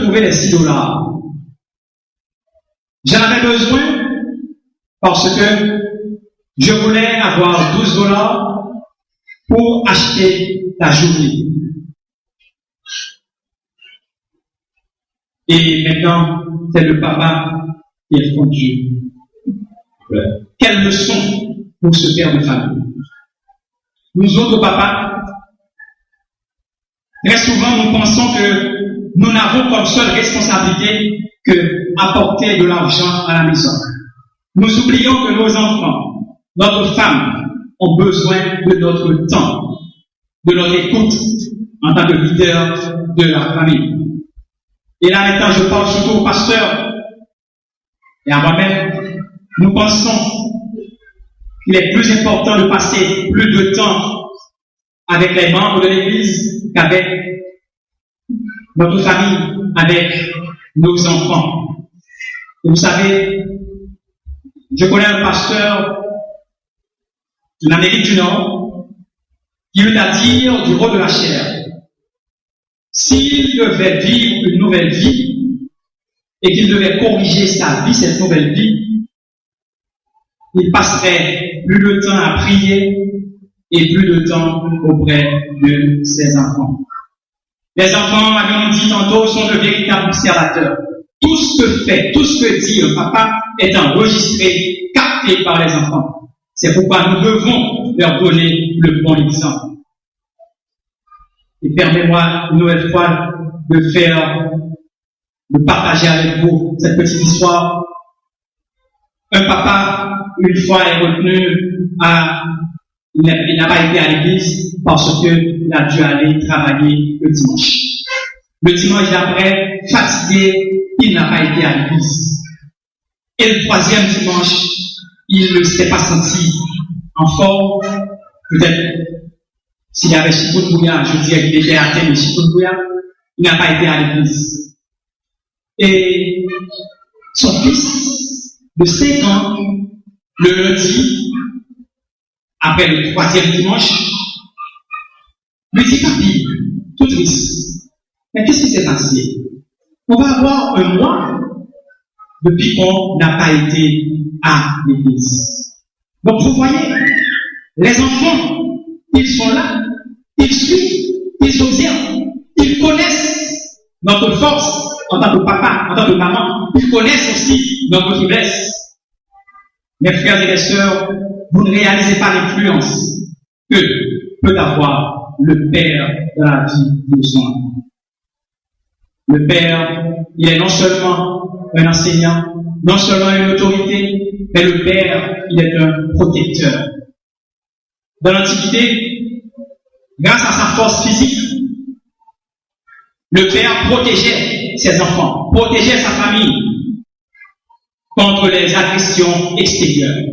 trouver les $6. J'en avais besoin parce que je voulais avoir $12 pour acheter la journée. Et maintenant, c'est le papa qui est fondu. Quelle leçon pour ce père de famille. Nous autres papas, très souvent nous pensons que nous n'avons comme seule responsabilité que apporter de l'argent à la maison. Nous oublions que nos enfants, notre femme, ont besoin de notre temps, de notre écoute en tant que leader de la famille. Et là maintenant, je parle surtout au pasteur et à moi-même. Nous pensons qu'il est plus important de passer plus de temps avec les membres de l'Église qu'avec notre famille, avec nos enfants. Et vous savez, je connais un pasteur de l'Amérique du Nord qui eut à dire du rôle de la chair. S'il devait vivre une nouvelle vie et qu'il devait corriger sa vie, cette nouvelle vie, il passerait plus de temps à prier et plus de temps auprès de ses enfants. Les enfants, avions dit tantôt, sont de véritables observateurs. Tout ce que fait, tout ce que dit le papa est enregistré, capté par les enfants. C'est pourquoi nous devons leur donner le bon exemple. Et permettez-moi une nouvelle fois de partager avec vous cette petite histoire. Un papa, une fois, est retenu il n'a pas été à l'église parce qu'il a dû aller travailler le dimanche. Le dimanche d'après, fatigué, il n'a pas été à l'église. Et le troisième dimanche, il ne s'était pas senti en forme. Peut-être, s'il y avait chikungunya, je dirais qu'il était atteint de chikungunya, il n'a pas été à l'église. Et son fils de 5 ans, le lundi, après le troisième dimanche, lui dit: papi, tout triste, mais qu'est-ce qui s'est passé? On va avoir un mois depuis qu'on n'a pas été à l'église. Donc vous voyez, les enfants, ils sont là, ils suivent, ils observent, ils connaissent notre force en tant que papa, en tant que maman, ils connaissent aussi notre faiblesse. Mes frères et mes sœurs, vous ne réalisez pas l'influence que peut avoir le père dans la vie de son enfant. Le père, il est non seulement un enseignant, non seulement une autorité, mais le père, il est un protecteur. Dans l'Antiquité, grâce à sa force physique, le père protégeait ses enfants, protégeait sa famille contre les agressions extérieures.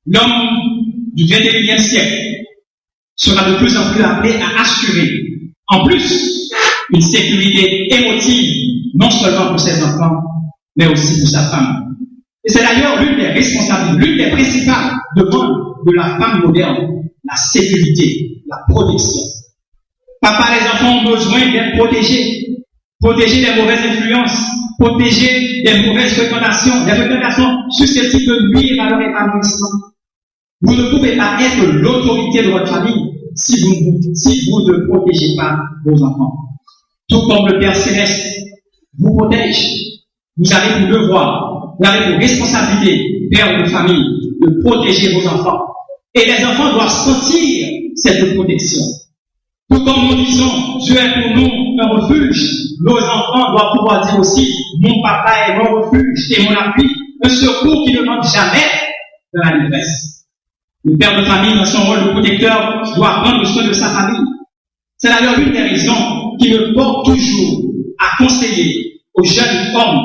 L'homme du 21e siècle sera de plus en plus appelé à assurer, en plus, une sécurité émotive, non seulement pour ses enfants, mais aussi pour sa femme. Et c'est d'ailleurs l'une des responsabilités, l'une des principales demandes de la femme moderne, la sécurité, la protection. Papa, les enfants ont besoin d'être protégés des mauvaises influences, protégés des mauvaises fréquentations, des fréquentations susceptibles de nuire à leur épanouissement. Vous ne pouvez pas être l'autorité de votre famille si vous ne protégez pas vos enfants. Tout comme le Père Céleste vous protège, vous avez pour devoir, vous avez pour responsabilité, père de famille, de protéger vos enfants. Et les enfants doivent sentir cette protection. Tout comme nous disons, Dieu est pour nous un refuge, nos enfants doivent pouvoir dire aussi, mon papa est mon refuge et mon appui, un secours qui ne manque jamais dans la détresse. Le père de famille, dans son rôle de protecteur, doit prendre soin de sa famille. C'est d'ailleurs l'une des raisons qui me porte toujours à conseiller aux jeunes hommes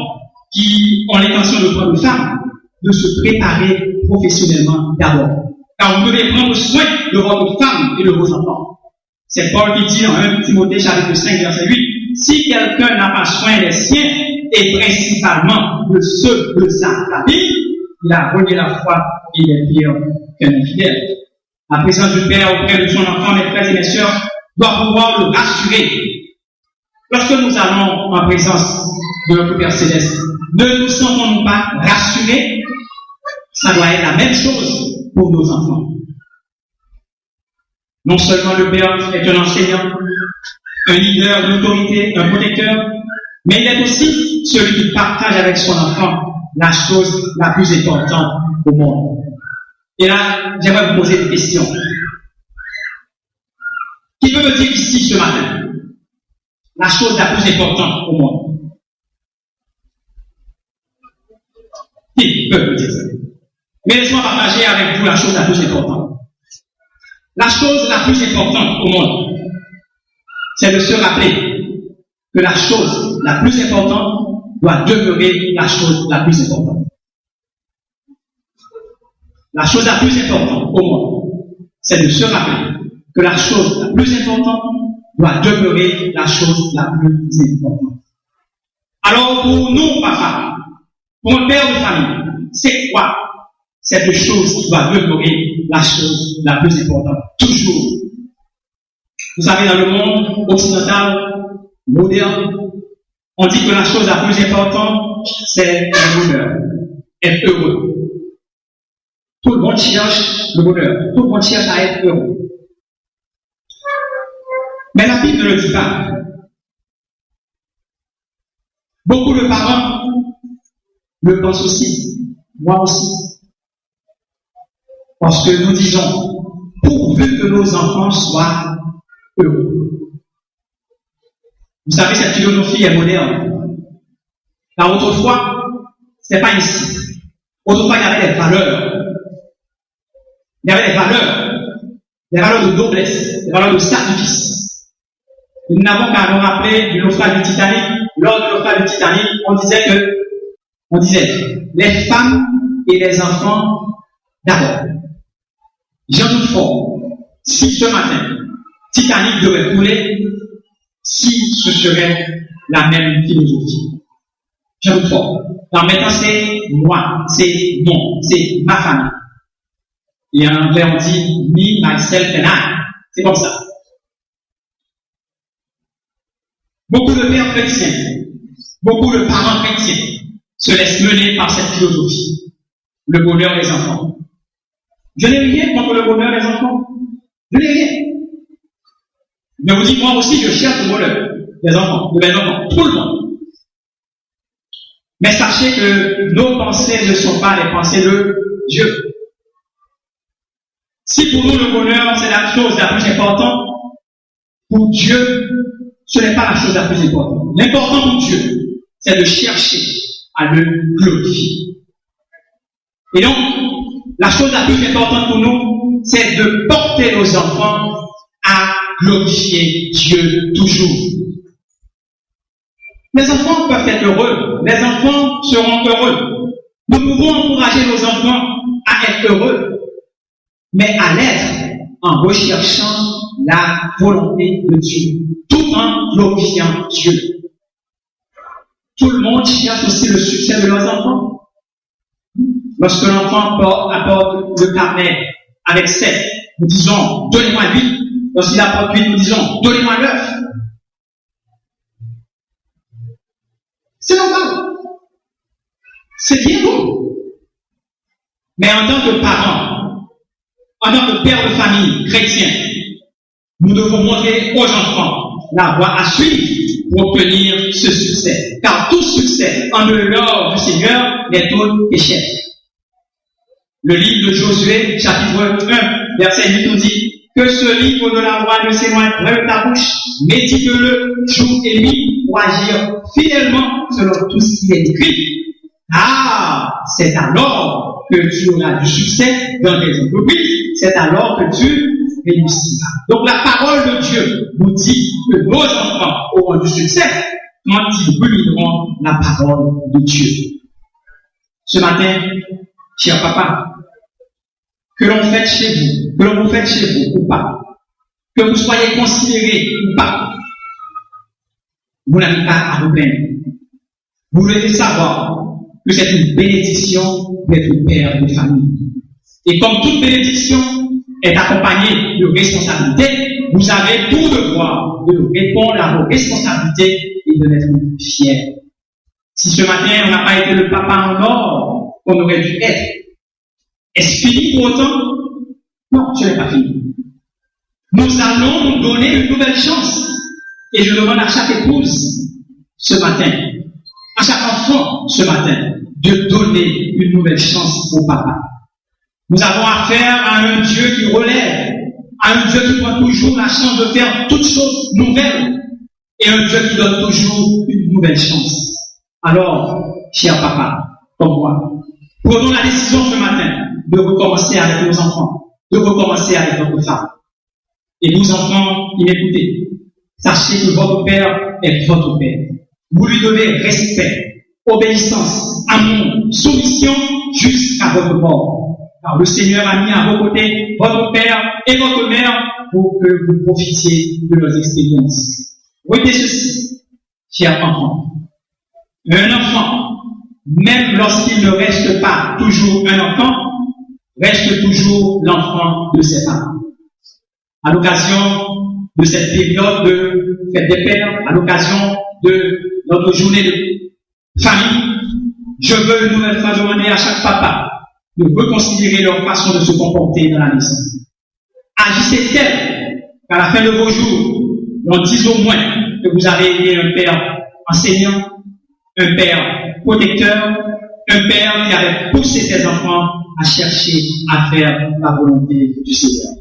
qui ont l'intention de prendre femme, de se préparer professionnellement d'abord. Car vous devez prendre soin de votre femme et de vos enfants. C'est Paul qui dit en 1 Timothée chapitre 5, verset 8, si quelqu'un n'a pas soin des siens, et principalement de ceux de sa famille, il a renié la foi et il est pire qu'un infidèle. La présence du Père auprès de son enfant, mes frères et mes sœurs, doit pouvoir le rassurer. Lorsque nous allons en présence de notre Père Céleste, ne nous sentons-nous pas rassurés? Ça doit être la même chose pour nos enfants. Non seulement le Père est un enseignant, un leader d'autorité, un protecteur, mais il est aussi celui qui partage avec son enfant la chose la plus importante au monde. Et là, j'aimerais vous poser des questions. Qui peut me dire ici ce matin la chose la plus importante au monde? Qui peut me dire ça? Mais laissez-moi partager avec vous la chose la plus importante. La chose la plus importante au monde, c'est de se rappeler que la chose la plus importante doit demeurer la chose la plus importante. La chose la plus importante au monde, c'est de se rappeler que la chose la plus importante doit demeurer la chose la plus importante. Alors pour nous, papa, pour un père de famille, c'est quoi cette chose qui doit demeurer la chose la plus importante? Toujours. Vous savez, dans le monde occidental, moderne, on dit que la chose la plus importante, c'est le bonheur, être heureux. Tout le monde cherche le bonheur, tout le monde cherche à être heureux. Mais la Bible ne le dit pas. Beaucoup de parents le pensent aussi, moi aussi. Parce que nous disons, pourvu que nos enfants soient heureux. Vous savez, cette philosophie est moderne. Car autrefois, ce n'est pas ici. Autrefois, il y avait des valeurs. Il y avait des valeurs de noblesse, des valeurs de sacrifice. Et nous n'avons qu'à nous rappeler du naufrage du Titanic. Lors du naufrage du Titanic, on disait, les femmes et les enfants d'abord. J'en doute fort, si ce matin, Titanic devait couler, si ce serait la même philosophie. J'en doute fort. Alors maintenant, c'est moi, c'est mon, c'est ma famille. Et en anglais, on dit me, myself and I. C'est comme ça. Beaucoup de pères chrétiens, beaucoup de parents chrétiens se laissent mener par cette philosophie. Le bonheur des enfants. Je n'ai rien contre le bonheur des enfants. Je n'ai rien. Je vous dis, moi aussi, je cherche le bonheur des enfants, de mes enfants, tout le monde. Mais sachez que nos pensées ne sont pas les pensées de Dieu. Si pour nous le bonheur, c'est la chose la plus importante, pour Dieu, ce n'est pas la chose la plus importante. L'important pour Dieu, c'est de chercher à le glorifier. Et donc, la chose la plus importante pour nous, c'est de porter nos enfants à glorifier Dieu toujours. Les enfants peuvent être heureux. Les enfants seront heureux. Nous pouvons encourager nos enfants à être heureux, mais à l'être en recherchant la volonté de Dieu, tout en glorifiant Dieu. Tout le monde cherche aussi le succès de leurs enfants. Lorsque l'enfant apporte le carnet avec 7, nous disons, donnez-moi 8. Lorsqu'il apporte 8, nous disons, donnez-moi 9. C'est normal. C'est bien beau. Mais en tant que parents, en tant que père de famille chrétien, nous devons montrer aux enfants la voie à suivre pour obtenir ce succès. Car tout succès en dehors du Seigneur n'est tout échec. Le livre de Josué, chapitre 1, verset 8, nous dit que ce livre de la loi ne s'éloigne pas de ta bouche, médite-le jour et nuit pour agir fidèlement selon tout ce qui est écrit. Ah, c'est alors que tu auras du succès dans tes entreprises, c'est alors que tu réussiras. Donc la parole de Dieu nous dit que nos enfants auront du succès quand ils rumineront la parole de Dieu. Ce matin, cher papa, que l'on fête chez vous, que l'on vous fête chez vous ou pas, que vous soyez considérés ou pas, vous n'avez pas à vous plaindre. Vous devez savoir que c'est une bénédiction d'être père de famille. Et comme toute bénédiction est accompagnée de responsabilité, vous avez tout devoir de répondre à vos responsabilités et de l'être fiers. Si ce matin, on n'a pas été le papa en or qu'on aurait dû être, est-ce fini pour autant? Non, ce n'est pas fini. Nous allons nous donner une nouvelle chance. Et je demande à chaque épouse ce matin, à chaque enfant ce matin, de donner une nouvelle chance au papa. Nous avons affaire à un Dieu qui relève, à un Dieu qui donne toujours la chance de faire toutes choses nouvelles, et un Dieu qui donne toujours une nouvelle chance. Alors, cher papa, comme moi, prenons la décision ce matin de recommencer avec nos enfants, de recommencer avec notre femme. Et vous, enfants, qui m'écoutez, sachez que votre Père est votre Père. Vous lui devez respect, obéissance, amour, soumission jusqu'à votre mort. Car le Seigneur a mis à vos côtés votre Père et votre Mère pour que vous profitiez de leurs expériences. Retenez ceci, chers enfants. Un enfant, même lorsqu'il ne reste pas toujours un enfant, reste toujours l'enfant de ses parents. À l'occasion de cette période de fête des pères, à l'occasion de notre journée de famille, je veux une nouvelle fois demander à chaque papa de reconsidérer leur façon de se comporter dans la maison. Agissez tel qu'à la fin de vos jours, on dise au moins que vous avez été un père enseignant, un père protecteur, un père qui avait poussé ses enfants à chercher à faire la volonté du Seigneur.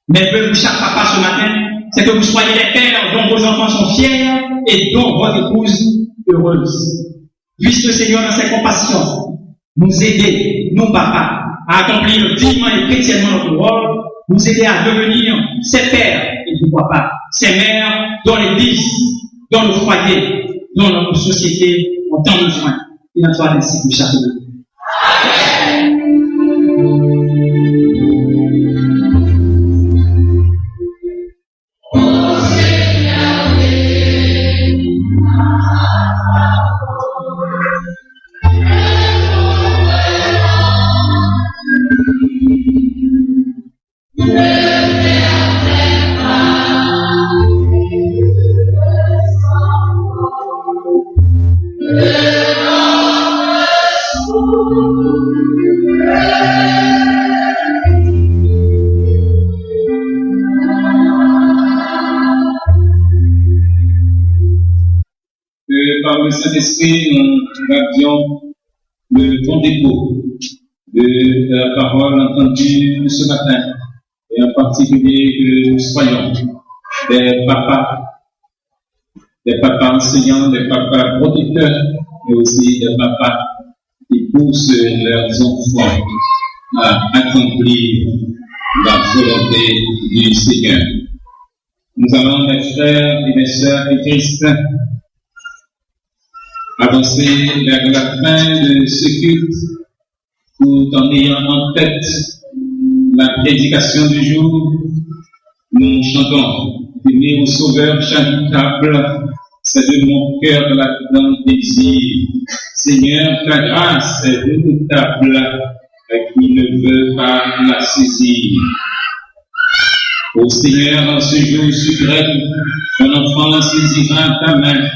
Mais pour chaque papa ce matin, c'est que vous soyez les pères dont vos enfants sont fiers et dont votre épouse heureuse. Puisse le Seigneur dans ses compassions nous aider, nous papas, à accomplir dignement et chrétiennement notre rôle, nous aider à devenir ces pères et pourquoi pas, ces mères dans l'église, dans le foyer, dans notre société ont tant besoin. Il en soit ainsi pour chacun de nous. Par le Saint-Esprit, nous avions le bon dépôt de la parole entendue ce matin, et en particulier que nous soyons des papas enseignants, des papas protecteurs, mais aussi des papas qui poussent leurs enfants à accomplir la volonté du Seigneur. Nous allons, mes frères et mes sœurs de Christ, avancer vers la fin de ce culte, tout en ayant en tête la prédication du jour. Nous chantons « Venez au Sauveur charitable, c'est de mon cœur la grande désir. Seigneur, ta grâce est redoutable, qui ne veut pas la saisir. Ô Seigneur, en ce jour suprême, ton enfant saisira ta main.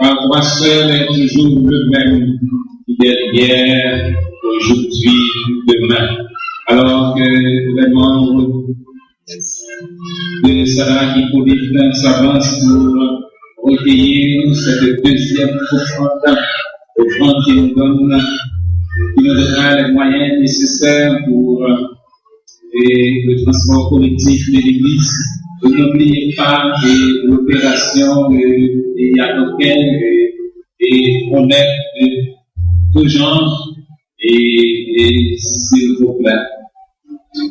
Car toi seul est toujours le même, fidèle hier, aujourd'hui, demain. Alors que les membres de Sarah Hippolyte s'avancent pour recueillir cette deuxième offrande, offrande qui nous donnera les moyens nécessaires pour le transport collectif de l'Église. N'oubliez pas que l'opération des Yadoquins est honnête de tout genre et s'il vous plaît,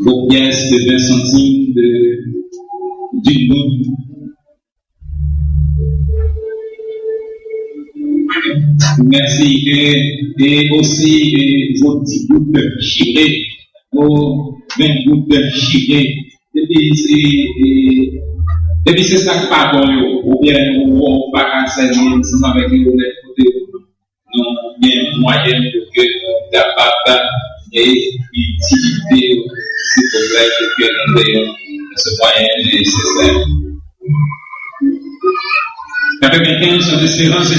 vos pièces de 20 centimes d'une goutte. Merci et aussi vos 10 gouttes chiffrées, vos 20 gouttes chiffrées. Et puis c'est ça qui pas bon, ou bien on va pas servir ensemble avec les côté, non, bien moyen pour que nous capable et utiliser ces problèmes que nous avons ce moyen nécessaire. 95 ans d'espérance,